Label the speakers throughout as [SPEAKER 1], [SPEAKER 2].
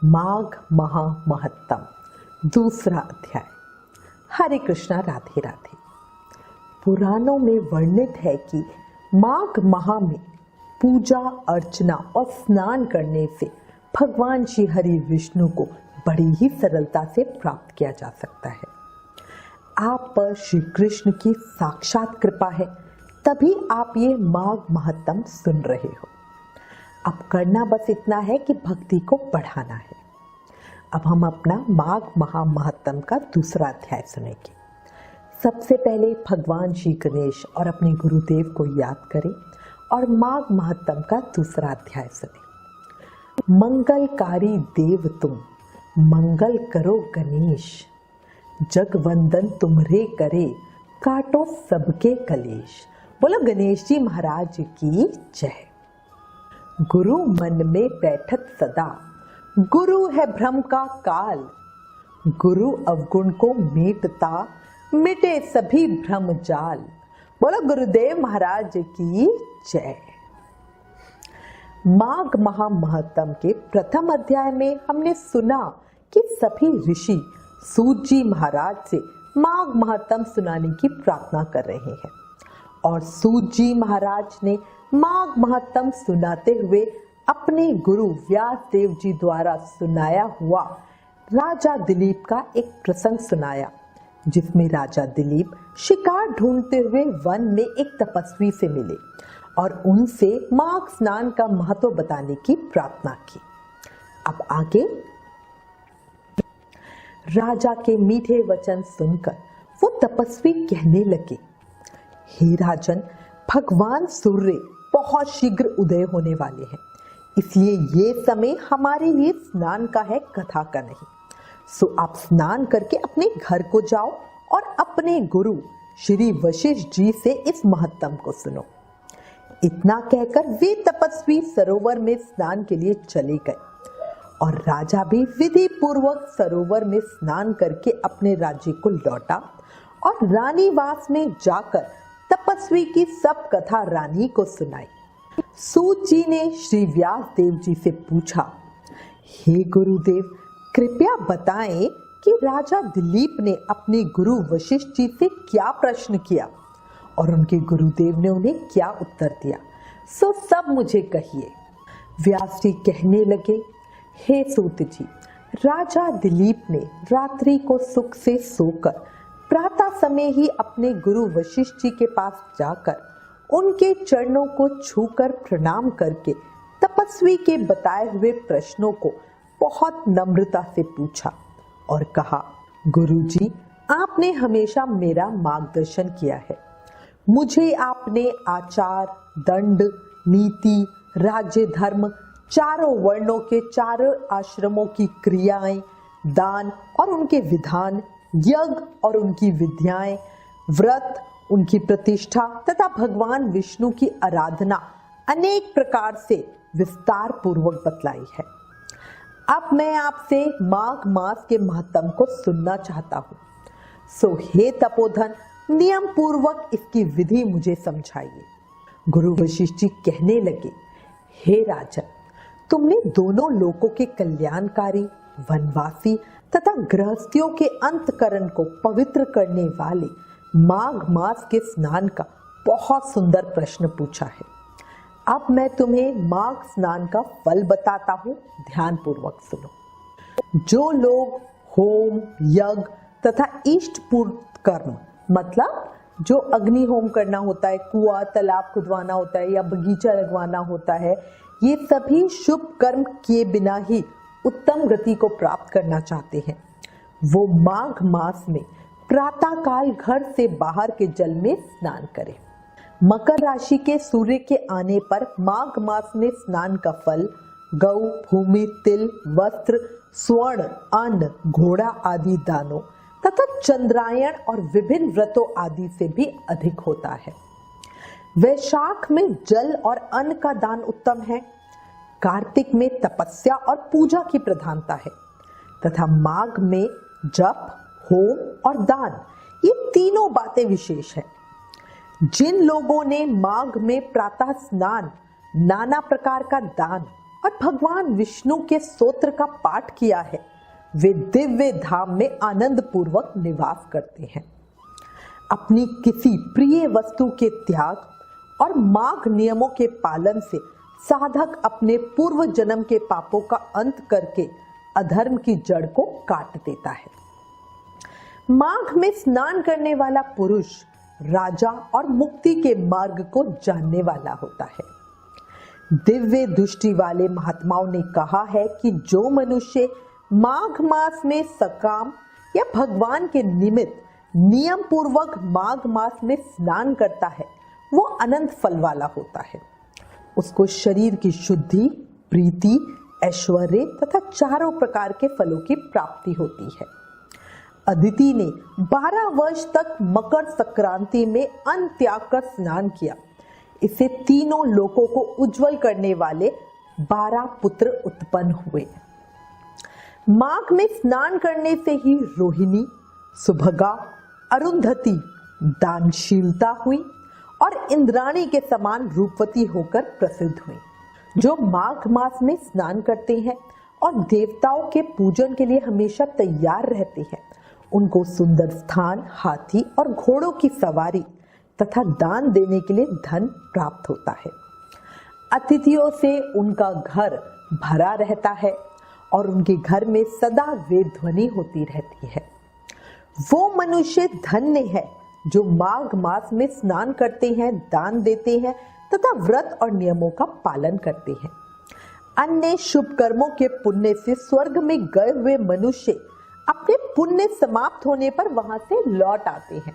[SPEAKER 1] माघ महा महत्तम दूसरा अध्याय। हरे कृष्णा, राधे राधे। पुराणों में वर्णित है कि माघ माह में पूजा अर्चना और स्नान करने से भगवान श्री हरि विष्णु को बड़ी ही सरलता से प्राप्त किया जा सकता है। आप पर श्री कृष्ण की साक्षात कृपा है, तभी आप ये माघ महत्तम सुन रहे हो। अब करना बस इतना है कि भक्ति को बढ़ाना है। अब हम अपना माघ महा महत्तम का दूसरा अध्याय सुनेंगे। सबसे पहले भगवान श्री गणेश और अपने गुरुदेव को याद करें और माघ महत्तम का दूसरा अध्याय सुने। मंगलकारी देव तुम, मंगल करो गणेश, जगवंदन तुम्हरे करे, काटो सबके कलेश। बोलो गणेश जी महाराज की जय। गुरु मन में बैठत सदा, गुरु है भ्रम का काल, गुरु अवगुण को मीटता, मिटे सभी भ्रम जाल। बोलो गुरुदेव महाराज की जय। माघ महा महत्तम के प्रथम अध्याय में हमने सुना कि सभी ऋषि सूत जी महाराज से माघ महत्तम सुनाने की प्रार्थना कर रहे हैं और सूत जी महाराज ने माघ महत्तम सुनाते हुए अपने गुरु व्यास देव जी द्वारा सुनाया हुआ राजा दिलीप का एक प्रसंग सुनाया, जिसमें राजा दिलीप शिकार ढूंढते हुए वन में एक तपस्वी से मिले और उनसे माघ स्नान का महत्व बताने की प्रार्थना की। अब आगे राजा के मीठे वचन सुनकर वो तपस्वी कहने लगे, हे राजन, भगवान सूर्य बहुत शीघ्र उदय होने वाले हैं, इसलिए ये समय हमारे लिए स्नान का है, कथा का नहीं। सो आप स्नान करके अपने घर को जाओ और अपने गुरु श्री वशिष्ठ जी से इस महत्तम को सुनो। इतना कहकर वे तपस्वी सरोवर में स्नान के लिए चले गए और राजा भी विधि पूर्वक सरोवर में स्नान करके अपने राज्य को लौटा और रानीवास में जाकर तपस्वी की सब कथा रानी को सुनाई। सूत जी ने श्री व्यास देव जी से पूछा, हे गुरुदेव, कृपया बताएं कि राजा दिलीप ने अपने गुरु वशिष्ठ जी से क्या प्रश्न किया और उनके गुरुदेव ने उन्हें क्या उत्तर दिया। सो सब मुझे कहिए। व्यास जी कहने लगे, हे सूत जी, राजा दिलीप ने रात्रि को सुख से सोकर प्रातः समय ही अपने गुरु वशिष्ठ जी के पास जाकर उनके चरणों को छूकर प्रणाम करके तपस्वी के बताए हुए प्रश्नों को बहुत नम्रता से पूछा और कहा, गुरुजी, आपने हमेशा मेरा मार्गदर्शन किया है। मुझे आपने आचार, दंड, नीति, राज्य, धर्म, चारों वर्णों के चारों आश्रमों की क्रियाएं, दान और उनके विधान, यज्ञ और उनकी विद्याएं, व्रत, उनकी प्रतिष्ठा तथा भगवान विष्णु की आराधना अनेक प्रकार से विस्तार पूर्वक बतलाई है। अब मैं आपसे माघ मास के महत्तम को सुनना चाहता हूँ। सो हे तपोधन, नियम पूर्वक इसकी विधि मुझे समझाइए। गुरु वशिष्ठ जी कहने लगे, हे राजन, तुमने दोनों लोकों के कल्याणकारी, वनवासी तथा गृहस्थियों के अंतकरण को पवित्र करने वाले माघ मास के स्नान का बहुत सुंदर प्रश्न पूछा है। अब मैं तुम्हें माघ स्नान का फल बताता हूँ, ध्यान पूर्वक सुनो। जो लोग होम, यज्ञ तथा इष्ट पूर्ण कर्म, मतलब जो अग्नि होम करना होता है, कुआं तालाब खुदवाना होता है या बगीचा लगवाना होता है, ये सभी शुभ कर्म किए बिना ही उत्तम गति को प्राप्त करना चाहते हैं, वो माघ मास में प्रातः काल घर से बाहर के जल में स्नान करें। मकर राशि के सूर्य के आने पर माघ मास में स्नान का फल गौ, भूमि, तिल, वस्त्र, स्वर्ण, अन्न, घोड़ा आदि दानों तथा चंद्रायण और विभिन्न व्रतों आदि से भी अधिक होता है। वैशाख में जल और अन्न का दान उत्तम है। कार्तिक में तपस्या और पूजा की प्रधानता है तथा माघ में जप, होम और दान, ये तीनों बातें विशेष हैं। जिन लोगों ने माघ में प्रातः स्नान, नाना प्रकार का दान और भगवान विष्णु के स्तोत्र का पाठ किया है, वे दिव्य धाम में आनंद पूर्वक निवास करते हैं। अपनी किसी प्रिय वस्तु के त्याग और माघ नियमों के पालन से साधक अपने पूर्व जन्म के पापों का अंत करके अधर्म की जड़ को काट देता है। माघ में स्नान करने वाला पुरुष राजा और मुक्ति के मार्ग को जानने वाला होता है। दिव्य दृष्टि वाले महात्माओं ने कहा है कि जो मनुष्य माघ मास में सकाम या भगवान के निमित्त नियम पूर्वक माघ मास में स्नान करता है, वो अनंत फल वाला होता है। उसको शरीर की शुद्धि, प्रीति, ऐश्वर्य तथा चारों प्रकार के फलों की प्राप्ति होती है। अदिति ने 12 वर्ष तक मकर संक्रांति में अन्न त्याग कर स्नान किया। इससे तीनों लोकों को उज्जवल करने वाले 12 पुत्र उत्पन्न हुए। माघ में स्नान करने से ही रोहिणी, सुभगा, अरुंधति दानशीलता हुई और इंद्राणी के समान रूपवती होकर प्रसिद्ध हुई। जो माघ मास में स्नान करते हैं और देवताओं के पूजन के लिए हमेशा तैयार रहते हैं, उनको सुंदर स्थान, हाथी और घोड़ों की सवारी तथा दान देने के लिए धन प्राप्त होता है। अतिथियों से उनका घर भरा रहता है और उनके घर में सदा वेद ध्वनि होती रहती है। वो मनुष्य धन्य है जो माघ मास में स्नान करते हैं, दान देते हैं तथा व्रत और नियमों का पालन करते हैं। अन्य शुभ कर्मों के पुण्य से स्वर्ग में गए हुए मनुष्य अपने पुण्य समाप्त होने पर वहां से लौट आते हैं,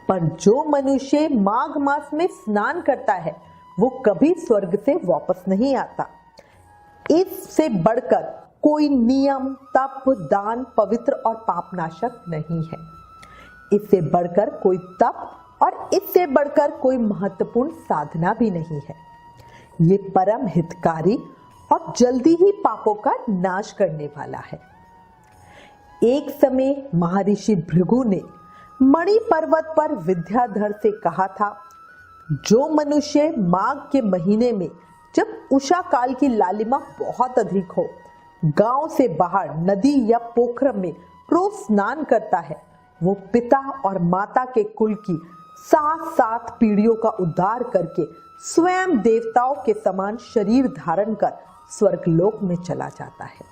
[SPEAKER 1] पर जो मनुष्य माघ मास में स्नान करता है वो कभी स्वर्ग से वापस नहीं आता। इससे बढ़कर कोई नियम, तप, दान पवित्र और पापनाशक नहीं है। इससे बढ़कर कोई तप और इससे बढ़कर कोई महत्वपूर्ण साधना भी नहीं है। ये परम हितकारी और जल्दी ही पापों का नाश करने वाला है। एक समय महर्षि भृगु ने मणि पर्वत पर विद्याधर से कहा था, जो मनुष्य माघ के महीने में जब उषा काल की लालिमा बहुत अधिक हो, गांव से बाहर नदी या पोखर में रोज स्नान करता है, वो पिता और माता के कुल की 7 पीढ़ियों का उद्धार करके स्वयं देवताओं के समान शरीर धारण कर स्वर्गलोक में चला जाता है।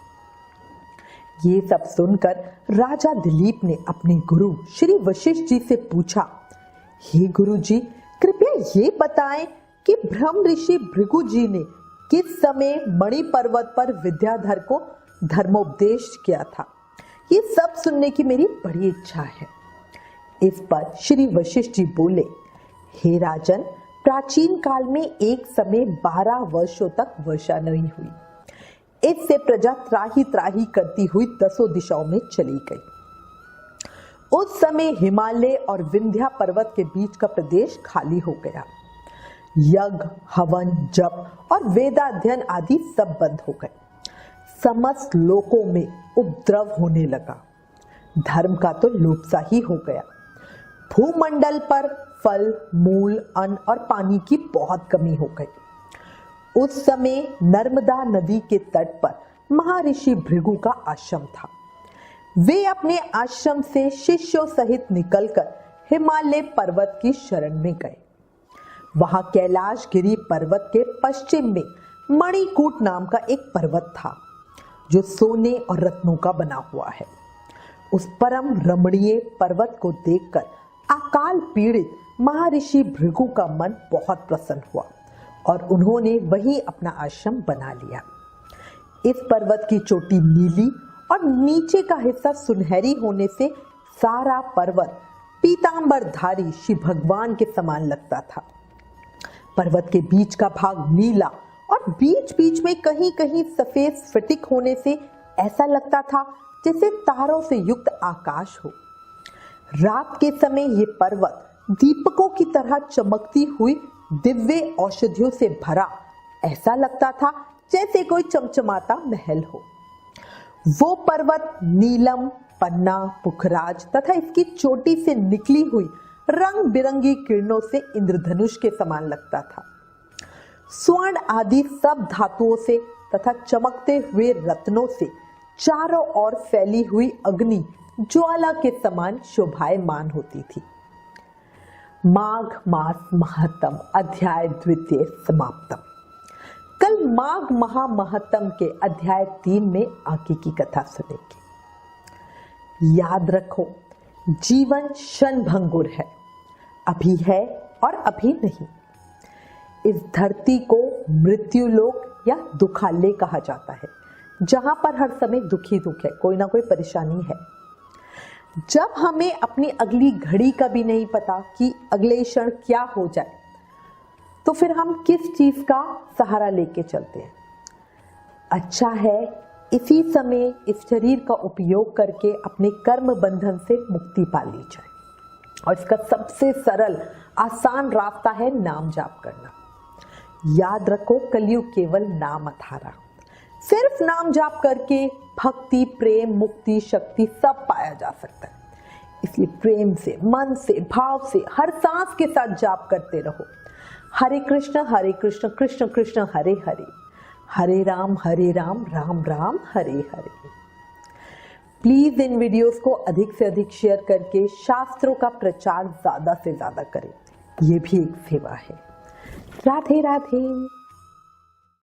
[SPEAKER 1] ये सब सुनकर राजा दिलीप ने अपने गुरु श्री वशिष्ठ जी से पूछा, हे गुरु जी, कृपया ये बताएं कि ब्रह्म ऋषि भृगु जी ने किस समय मणि पर्वत पर विद्याधर को धर्मोपदेश किया था। ये सब सुनने की मेरी बड़ी इच्छा है। इस पर श्री वशिष्ठ जी बोले, हे राजन, प्राचीन काल में एक समय 12 वर्षों तक वर्षा नहीं हुई। इससे प्रजा त्राही त्राही करती हुई 10 दिशाओं में चली गई। उस समय हिमालय और विंध्या पर्वत के बीच का प्रदेश खाली हो गया। यज्ञ, हवन, जप और वेदाध्ययन आदि सब बंद हो गए। समस्त लोकों में उपद्रव होने लगा। धर्म का तो लोप सा ही हो गया। भूमंडल पर फल, मूल, अन्न और पानी की बहुत कमी हो गई। उस समय नर्मदा नदी के तट पर महर्षि भृगु का आश्रम था। वे अपने आश्रम से शिष्यों सहित निकलकर हिमालय पर्वत की शरण में गए। वहां कैलाश गिरी पर्वत के पश्चिम में मणिकूट नाम का एक पर्वत था, जो सोने और रत्नों का बना हुआ है। उस परम रमणीय पर्वत को देखकर अकाल पीड़ित महर्षि भृगु का मन बहुत प्रसन्न हुआ और उन्होंने वहीं अपना आश्रम बना लिया। इस पर्वत की चोटी नीली और नीचे का हिस्सा सुनहरी होने से सारा पर्वत पीतांबरधारी श्री भगवान के समान लगता था। पर्वत के बीच का भाग नीला और बीच बीच में कहीं कहीं सफेद स्फटिक होने से ऐसा लगता था जैसे तारों से युक्त आकाश हो। रात के समय ये पर्वत दीपकों की तरह चमकती हुई दिव्य औषधियों से भरा ऐसा लगता था जैसे कोई चमचमाता महल हो। वो पर्वत नीलम, पन्ना, पुखराज तथा इसकी चोटी से निकली हुई रंग बिरंगी किरणों से इंद्रधनुष के समान लगता था। स्वर्ण आदि सब धातुओं से तथा चमकते हुए रत्नों से चारों ओर फैली हुई अग्नि ज्वाला के समान शोभायमान होती थी। माघ मास महत्तम अध्याय द्वितीय समाप्तम। कल माघ महामहत्तम के अध्याय 3 में आगे की कथा सुनेंगे। याद रखो, जीवन क्षणभंगुर है, अभी है और अभी नहीं। इस धरती को मृत्युलोक या दुखालय कहा जाता है, जहां पर हर समय दुख ही दुख है, कोई ना कोई परेशानी है। जब हमें अपनी अगली घड़ी का भी नहीं पता कि अगले क्षण क्या हो जाए, तो फिर हम किस चीज का सहारा लेके चलते हैं। अच्छा है इसी समय इस शरीर का उपयोग करके अपने कर्म बंधन से मुक्ति पा ली जाए, और इसका सबसे सरल आसान रास्ता है नाम जाप करना। याद रखो, कलयुग केवल नाम आधारा। सिर्फ नाम जाप करके भक्ति, प्रेम, मुक्ति, शक्ति सब पाया जा सकता है। इसलिए प्रेम से, मन से, भाव से हर सांस के साथ जाप करते रहो। हरे कृष्ण कृष्ण कृष्ण हरे हरे, हरे Ram Ram Ram Hare Hare. Please in videos को अधिक से अधिक शेयर करके शास्त्रों का प्रचार ज्यादा से ज्यादा करें, ये भी एक सेवा है। राधे राधे।